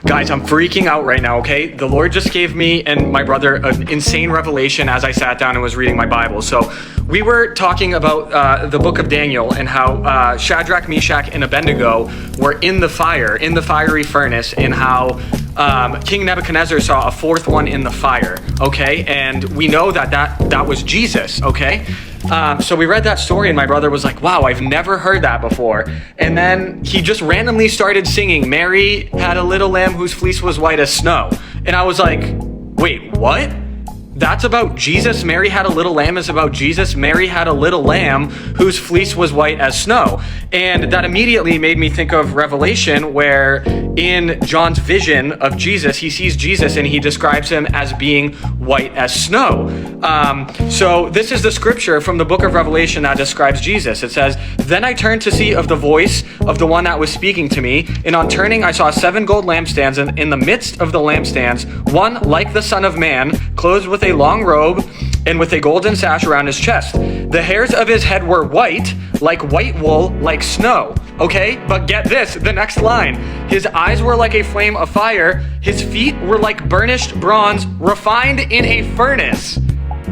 Guys, I'm freaking out right now, okay? The Lord just gave me and my brother an insane revelation as I sat down and was reading my Bible. So we were talking about the book of Daniel and how Shadrach, Meshach, and Abednego were in the fiery furnace, and how King Nebuchadnezzar saw a fourth one in the fire, okay? And we know that was Jesus, okay? So we read that story and my brother was like, wow, I've never heard that before. And then he just randomly started singing, Mary had a little lamb whose fleece was white as snow. And I was like, wait, what? That's about Jesus? Mary had a little lamb is about Jesus? Mary had a little lamb whose fleece was white as snow. And that immediately made me think of Revelation, where in John's vision of Jesus, he sees Jesus and he describes him as being white as snow. So this is the scripture from the book of Revelation that describes Jesus. It says, "Then I turned to see of the voice of the one that was speaking to me, and on turning I saw 7 gold lampstands, and in the midst of the lampstands, one like the Son of Man, clothed with a long robe and with a golden sash around his chest. The hairs of his head were white, like white wool, like snow." Okay, but get this, the next line. "His eyes were like a flame of fire. His feet were like burnished bronze, refined in a furnace.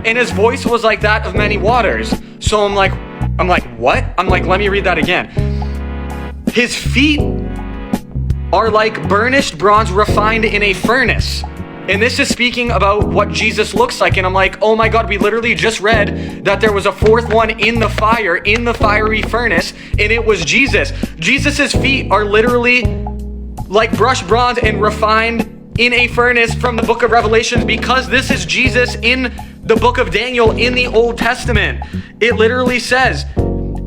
And his voice was like that of many waters." So I'm like, what? I'm like, let me read that again. His feet are like burnished bronze refined in a furnace. And this is speaking about what Jesus looks like. And I'm like, oh my God, we literally just read that there was a fourth one in the fire, in the fiery furnace, and it was Jesus. Jesus's feet are literally like brushed bronze and refined in a furnace from the book of Revelation, because this is Jesus in the book of Daniel in the Old Testament. It literally says,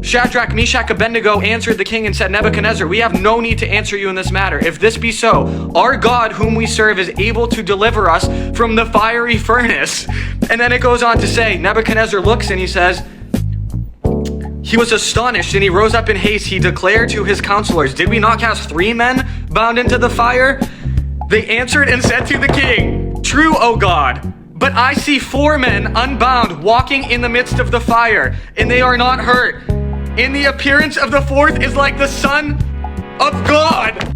"Shadrach, Meshach, Abednego answered the king and said, Nebuchadnezzar, we have no need to answer you in this matter. If this be so, our God whom we serve is able to deliver us from the fiery furnace." And then it goes on to say, Nebuchadnezzar looks and he says, he was astonished and he rose up in haste. He declared to his counselors, "Did we not cast 3 men bound into the fire?" They answered and said to the king, "True, O God. But I see 4 men unbound walking in the midst of the fire, and they are not hurt. And the appearance of the fourth is like the Son of God."